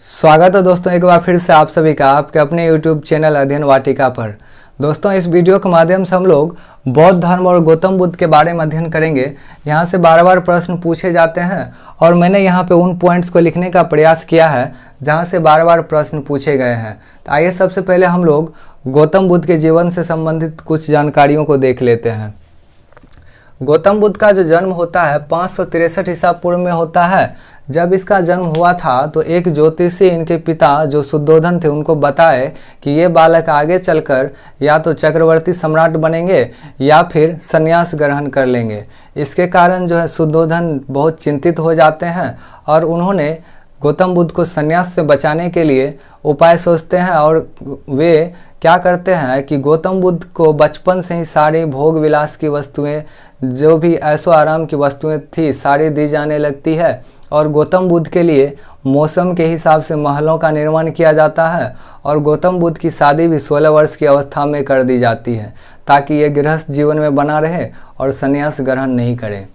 स्वागत है दोस्तों एक बार फिर से आप सभी का आपके अपने YouTube चैनल अध्ययन वाटिका पर। दोस्तों इस वीडियो के माध्यम से हम लोग बौद्ध धर्म और गौतम बुद्ध के बारे में अध्ययन करेंगे। यहाँ से बार बार प्रश्न पूछे जाते हैं और मैंने यहाँ पे उन पॉइंट्स को लिखने का प्रयास किया है जहाँ से बार बार प्रश्न पूछे गए हैं। तो आइए सबसे पहले हम लोग गौतम बुद्ध के जीवन से संबंधित कुछ जानकारियों को देख लेते हैं। गौतम बुद्ध का जो जन्म होता है 563 ईसा पूर्व में होता है। जब इसका जन्म हुआ था तो एक ज्योतिषी इनके पिता जो शुद्धोधन थे उनको बताए कि ये बालक आगे चलकर या तो चक्रवर्ती सम्राट बनेंगे या फिर संन्यास ग्रहण कर लेंगे। इसके कारण जो है शुद्धोधन बहुत चिंतित हो जाते हैं और उन्होंने गौतम बुद्ध को संन्यास से बचाने के लिए उपाय सोचते हैं और वे क्या करते हैं कि गौतम बुद्ध को बचपन से ही सारी भोग विलास की वस्तुएं जो भी ऐशो आराम की वस्तुएं थी सारी दी जाने लगती है और गौतम बुद्ध के लिए मौसम के हिसाब से महलों का निर्माण किया जाता है और गौतम बुद्ध की शादी भी 16 वर्ष की अवस्था में कर दी जाती है ताकि ये गृहस्थ जीवन में बना रहे और संन्यास ग्रहण नहीं करे।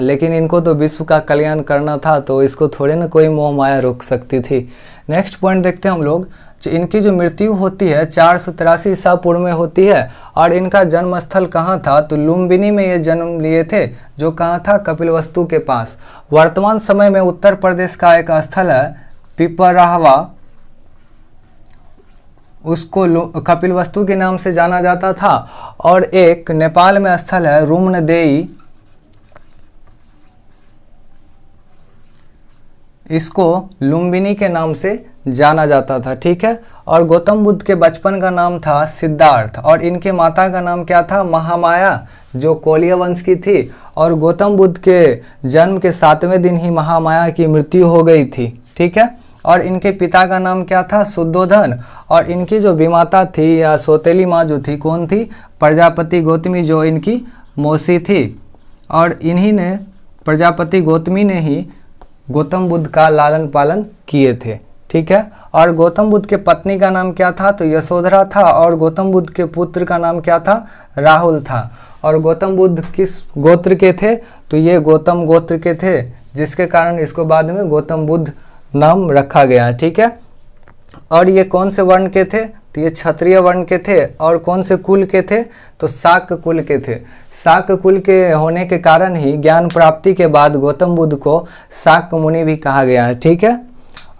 लेकिन इनको तो विश्व का कल्याण करना था तो इसको थोड़े ना कोई मोह माया रोक सकती थी। नेक्स्ट पॉइंट देखते हैं हम लोग। इनकी जो मृत्यु होती है 483 ईसा पूर्व में होती है और इनका जन्म स्थल कहाँ था तो लुम्बिनी में ये जन्म लिए थे जो कहाँ था कपिलवस्तु के पास। वर्तमान समय में उत्तर प्रदेश का एक स्थल है पिपराहवा, उसको कपिलवस्तु के नाम से जाना जाता था और एक नेपाल में स्थल है रुम्नदेई, इसको लुम्बिनी के नाम से जाना जाता था। ठीक है। और गौतम बुद्ध के बचपन का नाम था सिद्धार्थ और इनके माता का नाम क्या था महामाया जो कोलिया वंश की थी और गौतम बुद्ध के जन्म के 7वें दिन ही महामाया की मृत्यु हो गई थी। ठीक है। और इनके पिता का नाम क्या था शुद्धोधन और इनकी जो विमाता थी या सौतेली माँ जो थी कौन थी प्रजापति गौतमी जो इनकी मौसी थी और इन्हीं ने प्रजापति गौतमी ने ही गौतम बुद्ध का लालन पालन किए थे। ठीक है। और गौतम बुद्ध के पत्नी का नाम क्या था तो यशोधरा था और गौतम बुद्ध के पुत्र का नाम क्या था राहुल था। और गौतम बुद्ध किस गोत्र के थे तो ये गौतम गोत्र के थे जिसके कारण इसको बाद में गौतम बुद्ध नाम रखा गया। ठीक है। और ये कौन से वर्ण के थे तो ये क्षत्रिय वर्ण के थे और कौन से कुल के थे तो शाक्य कुल के थे। शाक्य कुल के होने के कारण ही ज्ञान प्राप्ति के बाद गौतम बुद्ध को शाक्य मुनि भी कहा गया है। ठीक है।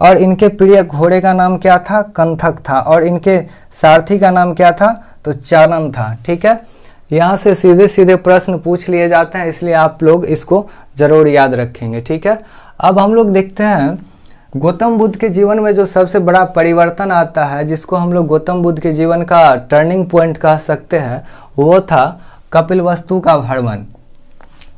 और इनके प्रिय घोड़े का नाम क्या था कंथक था और इनके सारथी का नाम क्या था तो चानन था। ठीक है। यहाँ से सीधे सीधे प्रश्न पूछ लिए जाते हैं इसलिए आप लोग इसको जरूर याद रखेंगे। ठीक है। अब हम लोग देखते हैं गौतम बुद्ध के जीवन में जो सबसे बड़ा परिवर्तन आता है जिसको हम लोग गौतम बुद्ध के जीवन का टर्निंग पॉइंट कह सकते हैं वो था कपिलवस्तु का भ्रमण।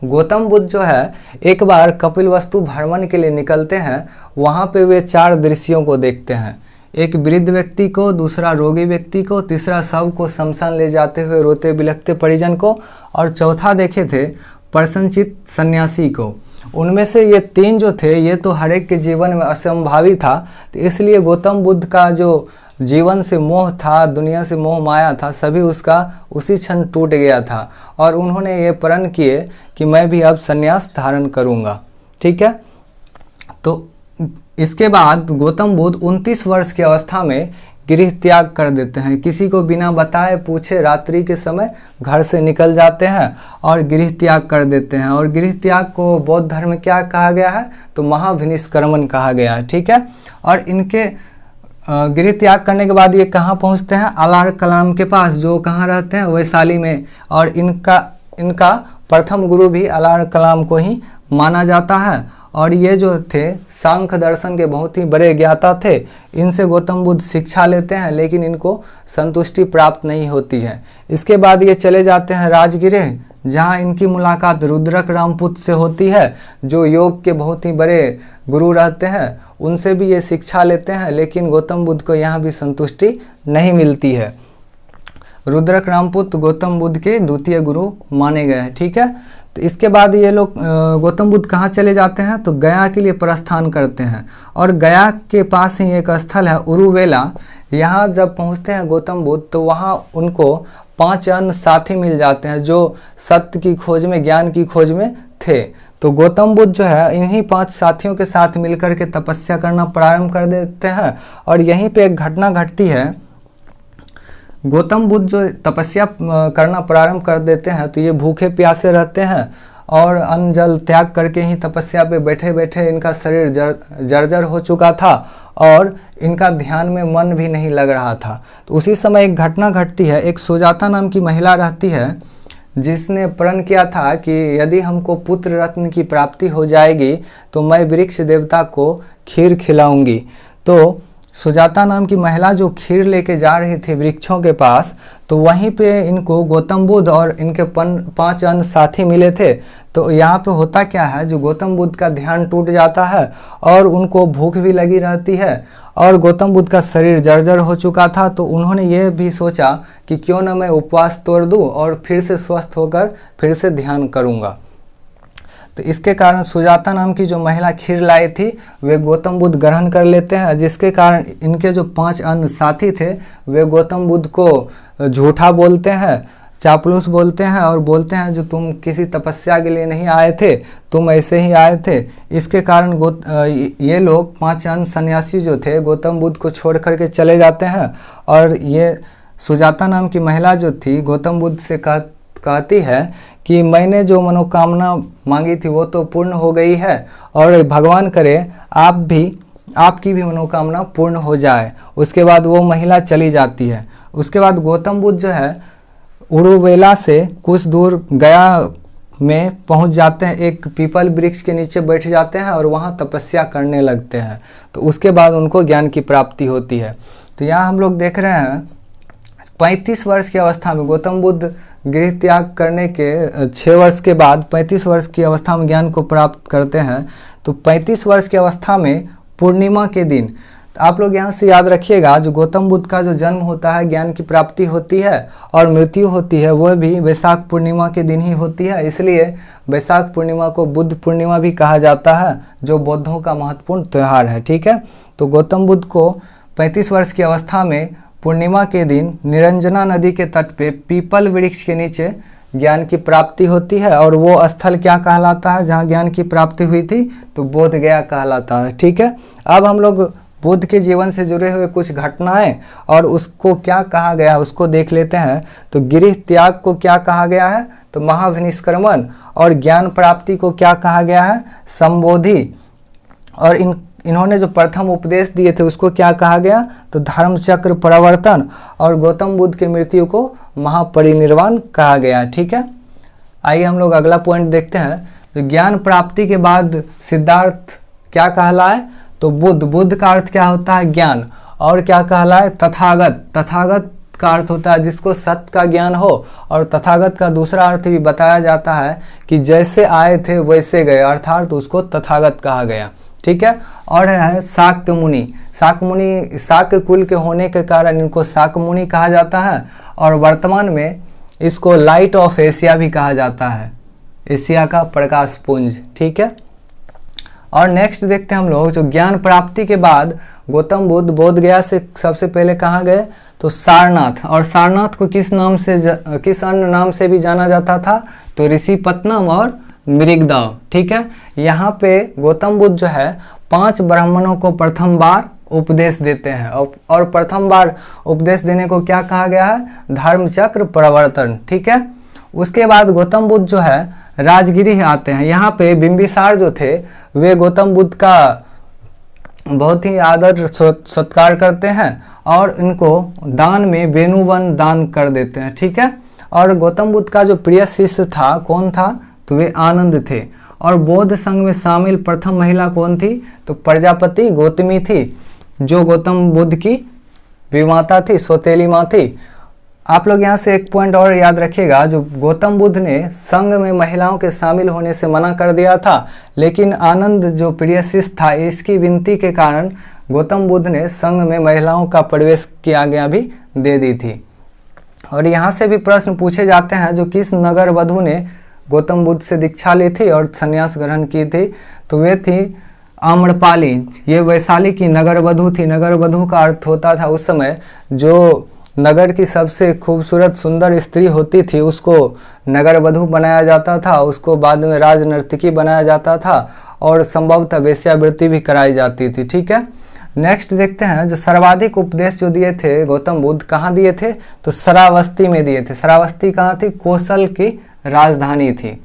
गौतम बुद्ध जो है एक बार कपिलवस्तु भ्रमण के लिए निकलते हैं। वहाँ पे वे 4 दृश्यों को देखते हैं, एक वृद्ध व्यक्ति को, दूसरा रोगी व्यक्ति को, तीसरा शव को शमशान ले जाते हुए रोते बिलखते परिजन को और चौथा देखे थे प्रसन्नचित्त सन्यासी को। उनमें से ये 3 जो थे ये तो हर एक के जीवन में असंभावी था तो इसलिए गौतम बुद्ध का जो जीवन से मोह था दुनिया से मोह माया था सभी उसका उसी क्षण टूट गया था और उन्होंने ये प्रण किए कि मैं भी अब संन्यास धारण करूंगा। ठीक है। तो इसके बाद गौतम बुद्ध 29 वर्ष की अवस्था में गृह त्याग कर देते हैं। किसी को बिना बताए पूछे रात्रि के समय घर से निकल जाते हैं और गृह त्याग कर देते हैं। और गृह त्याग को बौद्ध धर्म में क्या कहा गया है तो महाविनिष्क्रमण कहा गया है। ठीक है। और इनके गृह त्याग करने के बाद ये कहाँ पहुँचते हैं अलार कलाम के पास जो कहाँ रहते हैं वैशाली में और इनका प्रथम गुरु भी अलार कलाम को ही माना जाता है। और ये जो थे सांख्य दर्शन के बहुत ही बड़े ज्ञाता थे। इनसे गौतम बुद्ध शिक्षा लेते हैं लेकिन इनको संतुष्टि प्राप्त नहीं होती है। इसके बाद ये चले जाते हैं राजगृह जहाँ इनकी मुलाकात रुद्रक रामपुत्र से होती है जो योग के बहुत ही बड़े गुरु रहते हैं। उनसे भी ये शिक्षा लेते हैं लेकिन गौतम बुद्ध को यहाँ भी संतुष्टि नहीं मिलती है। रुद्रक रामपुत्र गौतम बुद्ध के द्वितीय गुरु माने गए हैं। ठीक है। तो इसके बाद ये लोग गौतम बुद्ध कहाँ चले जाते हैं तो गया के लिए प्रस्थान करते हैं और गया के पास ही एक स्थल है उरुवेला। यहाँ जब पहुँचते हैं गौतम बुद्ध तो वहाँ उनको 5 अन्य साथी मिल जाते हैं जो सत्य की खोज में ज्ञान की खोज में थे। तो गौतम बुद्ध जो है इन्हीं 5 साथियों के साथ मिलकर के तपस्या करना प्रारंभ कर देते हैं। और यहीं पे एक घटना घटती है। गौतम बुद्ध जो तपस्या करना प्रारंभ कर देते हैं तो ये भूखे प्यासे रहते हैं और अन्न जल त्याग करके ही तपस्या पे बैठे बैठे इनका शरीर जर्जर हो चुका था और इनका ध्यान में मन भी नहीं लग रहा था। तो उसी समय एक घटना घटती है। एक सुजाता नाम की महिला रहती है जिसने प्रण किया था कि यदि हमको पुत्र रत्न की प्राप्ति हो जाएगी तो मैं वृक्ष देवता को खीर खिलाऊंगी। तो सुजाता नाम की महिला जो खीर लेके जा रही थी वृक्षों के पास, तो वहीं पे इनको गौतम बुद्ध और इनके 5 अन्य साथी मिले थे। तो यहाँ पे होता क्या है, जो गौतम बुद्ध का ध्यान टूट जाता है और उनको भूख भी लगी रहती है और गौतम बुद्ध का शरीर जर्जर हो चुका था। तो उन्होंने ये भी सोचा कि क्यों ना मैं उपवास तोड़ दूँ और फिर से स्वस्थ होकर फिर से ध्यान करूँगा। तो इसके कारण सुजाता नाम की जो महिला खीर लाई थी वे गौतम बुद्ध ग्रहण कर लेते हैं, जिसके कारण इनके जो 5 अन्य साथी थे वे गौतम बुद्ध को झूठा बोलते हैं, चापलूस बोलते हैं और बोलते हैं जो तुम किसी तपस्या के लिए नहीं आए थे, तुम ऐसे ही आए थे। इसके कारण ये लोग 5 अन्य सन्यासी जो थे गौतम बुद्ध को छोड़ करके चले जाते हैं। और ये सुजाता नाम की महिला जो थी गौतम बुद्ध से कहती है कि मैंने जो मनोकामना मांगी थी वो तो पूर्ण हो गई है और भगवान करे आपकी भी मनोकामना पूर्ण हो जाए। उसके बाद वो महिला चली जाती है। उसके बाद गौतम बुद्ध जो है उरुवेला से कुछ दूर गया में पहुंच जाते हैं, एक पीपल वृक्ष के नीचे बैठ जाते हैं और वहां तपस्या करने लगते हैं। तो उसके बाद उनको ज्ञान की प्राप्ति होती है। तो यहाँ हम लोग देख रहे हैं 35 वर्ष की अवस्था में गौतम बुद्ध गृह त्याग करने के 6 वर्ष के बाद 35 वर्ष की अवस्था में ज्ञान को प्राप्त करते हैं। तो 35 वर्ष की अवस्था में पूर्णिमा के दिन, तो आप लोग यहाँ से याद रखिएगा, जो गौतम बुद्ध का जो जन्म होता है, ज्ञान की प्राप्ति होती है और मृत्यु होती है, वह भी वैशाख पूर्णिमा के दिन ही होती है। इसलिए वैशाख पूर्णिमा को बुद्ध पूर्णिमा भी कहा जाता है, जो बौद्धों का महत्वपूर्ण त्यौहार है। ठीक है, तो गौतम बुद्ध को 35 वर्ष की अवस्था में पूर्णिमा के दिन निरंजना नदी के तट पे पीपल वृक्ष के नीचे ज्ञान की प्राप्ति होती है। और वो स्थल क्या कहलाता है जहाँ ज्ञान की प्राप्ति हुई थी? तो बोध गया कहलाता है। ठीक है, अब हम लोग बुद्ध के जीवन से जुड़े हुए कुछ घटनाएं और उसको क्या कहा गया उसको देख लेते हैं। तो गृह त्याग को क्या कहा गया है? तो महाविनिष्क्रमण। और ज्ञान प्राप्ति को क्या कहा गया है? संबोधि। और इन्होंने जो प्रथम उपदेश दिए थे उसको क्या कहा गया? तो धर्मचक्र प्रवर्तन। और गौतम बुद्ध की मृत्यु को महापरिनिर्वाण कहा गया। ठीक है, आइए हम लोग अगला पॉइंट देखते हैं। तो ज्ञान प्राप्ति के बाद सिद्धार्थ क्या कहलाए? तो बुद्ध का अर्थ क्या होता है? ज्ञान। और क्या कहलाए? तथागत। तथागत का अर्थ होता है जिसको सत्य का ज्ञान हो। और तथागत का दूसरा अर्थ भी बताया जाता है कि जैसे आए थे वैसे गए, अर्थात उसको तथागत कहा गया। ठीक है, और है शाक्य मुनि। शाक्य मुनि शाक्य कुल के होने के कारण इनको शाक्य मुनि कहा जाता है। और वर्तमान में इसको लाइट ऑफ एशिया भी कहा जाता है, एशिया का प्रकाश पुंज। ठीक है, और नेक्स्ट देखते हैं हम लोग, जो ज्ञान प्राप्ति के बाद गौतम बुद्ध बोध गया से सबसे पहले कहाँ गए? तो सारनाथ। और सारनाथ को किस अन्य नाम से भी जाना जाता था? तो ऋषिपत्नम और मृगदाव। ठीक है, यहाँ पे गौतम बुद्ध जो है 5 ब्राह्मणों को प्रथम बार उपदेश देते हैं। और प्रथम बार उपदेश देने को क्या कहा गया है? धर्मचक्र प्रवर्तन। ठीक है, उसके बाद गौतम बुद्ध जो है राजगिरी आते हैं। यहाँ पे बिंबिसार जो थे वे गौतम बुद्ध का बहुत ही आदर सत्कार करते हैं और इनको दान में वेणुवन दान कर देते हैं। ठीक है, और गौतम बुद्ध का जो प्रिय शिष्य था कौन था? तो वे आनंद थे। और बौद्ध संघ में शामिल प्रथम महिला कौन थी? तो प्रजापति गौतमी थी, जो गौतम बुद्ध की विमाता थी, सौतेली माँ थी। आप लोग यहाँ से एक पॉइंट और याद रखिएगा, जो गौतम बुद्ध ने संघ में महिलाओं के शामिल होने से मना कर दिया था, लेकिन आनंद जो प्रिय शिष्य था इसकी विनती के कारण गौतम बुद्ध ने संघ में महिलाओं का प्रवेश की आज्ञा भी दे दी थी। और यहाँ से भी प्रश्न पूछे जाते हैं, जो किस नगर वधु ने गौतम बुद्ध से दीक्षा ली थी और संन्यास ग्रहण की थी? तो वे थी आम्रपाली। ये वैशाली की नगर वधु थी। नगर वधु का अर्थ होता था उस समय जो नगर की सबसे खूबसूरत सुंदर स्त्री होती थी उसको नगर वधू बनाया जाता था, उसको बाद में राज नर्तकी बनाया जाता था और संभवतः वेश्यावृत्ति भी कराई जाती थी। ठीक है, नेक्स्ट देखते हैं, जो सर्वाधिक उपदेश जो दिए थे गौतम बुद्ध कहाँ दिए थे, तो श्रावस्ती में दिए थे। श्रावस्ती कहाँ थी, कोसल की राजधानी थी।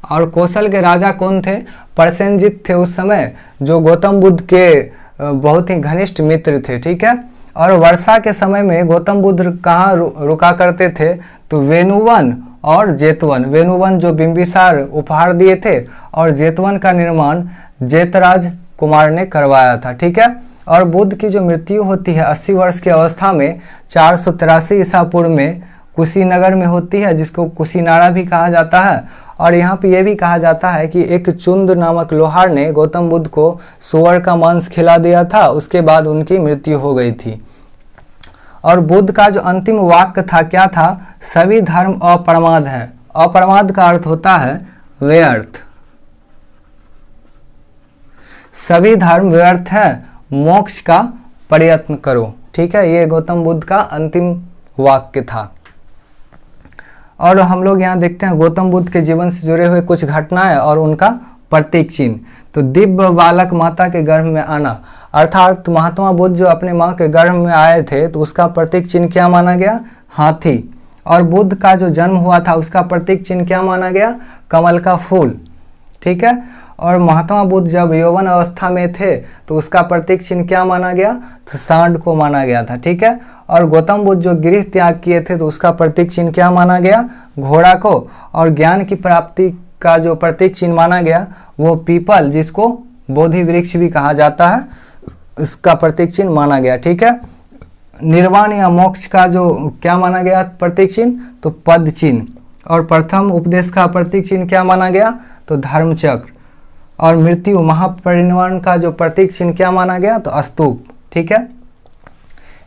और कौशल के राजा कौन थे, प्रसेनजीत थे उस समय, जो गौतम बुद्ध के बहुत ही घनिष्ठ मित्र थे। ठीक है, और वर्षा के समय में गौतम बुद्ध कहाँ रुका करते थे, तो वेनुवन और जेतवन। वेनुवन जो बिंबिसार उपहार दिए थे और जेतवन का निर्माण जेतराज कुमार ने करवाया था। ठीक है, और बुद्ध की जो मृत्यु होती है 80 वर्ष की अवस्था में 483 ईसा पूर्व में कुशीनगर में होती है, जिसको कुशीनारा भी कहा जाता है। और यहाँ पे ये भी कहा जाता है कि एक चुंद नामक लोहार ने गौतम बुद्ध को सुअर का मांस खिला दिया था, उसके बाद उनकी मृत्यु हो गई थी। और बुद्ध का जो अंतिम वाक्य था क्या था, सभी धर्म अप्रमाद है। अप्रमाद का अर्थ होता है व्यर्थ, सभी धर्म व्यर्थ है, मोक्ष का प्रयत्न करो। ठीक है, ये गौतम बुद्ध का अंतिम वाक्य था। और हम लोग यहाँ देखते हैं गौतम बुद्ध के जीवन से जुड़े हुए कुछ घटनाएं और उनका प्रतीक चिन्ह। तो दिव्य बालक माता के गर्भ में आना, अर्थात महात्मा बुद्ध जो अपने माँ के गर्भ में आए थे तो उसका प्रतीक चिन्ह क्या माना गया, हाथी। और बुद्ध का जो जन्म हुआ था उसका प्रतीक चिन्ह क्या माना गया, कमल का फूल। ठीक है, और महात्मा बुद्ध जब यौवन अवस्था में थे तो उसका प्रतीक चिन्ह क्या माना गया, तो सांड को माना गया था। ठीक है, और गौतम बुद्ध जो गृह त्याग किए थे तो उसका प्रतीक चिन्ह क्या माना गया, घोड़ा को। और ज्ञान की प्राप्ति का जो प्रतीक चिन्ह माना गया वो पीपल, जिसको बोधि वृक्ष भी कहा जाता है, इसका प्रतीक चिन्ह माना गया। ठीक है, निर्वाण या मोक्ष का जो क्या माना गया प्रतीक चिन्ह, तो पद चिन्ह। और प्रथम उपदेश का प्रतीक चिन्ह क्या माना गया, तो धर्मचक्र। और मृत्यु महापरिनिर्वाण का जो प्रतीक चिन्ह क्या माना गया, तो स्तूप। ठीक है,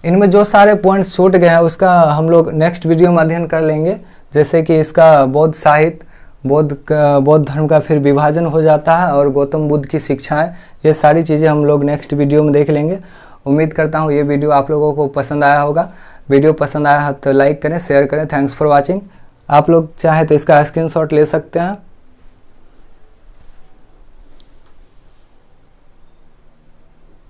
इनमें जो सारे पॉइंट्स छूट गए हैं उसका हम लोग नेक्स्ट वीडियो में अध्ययन कर लेंगे, जैसे कि इसका बौद्ध साहित्य, बौद्ध धर्म का फिर विभाजन हो जाता है और गौतम बुद्ध की शिक्षाएं, ये सारी चीज़ें हम लोग नेक्स्ट वीडियो में देख लेंगे। उम्मीद करता हूँ ये वीडियो आप लोगों को पसंद आया होगा। वीडियो पसंद आया है तो लाइक करें, शेयर करें। Thanks for watching. आप लोग चाहें तो इसका स्क्रीनशॉट ले सकते हैं।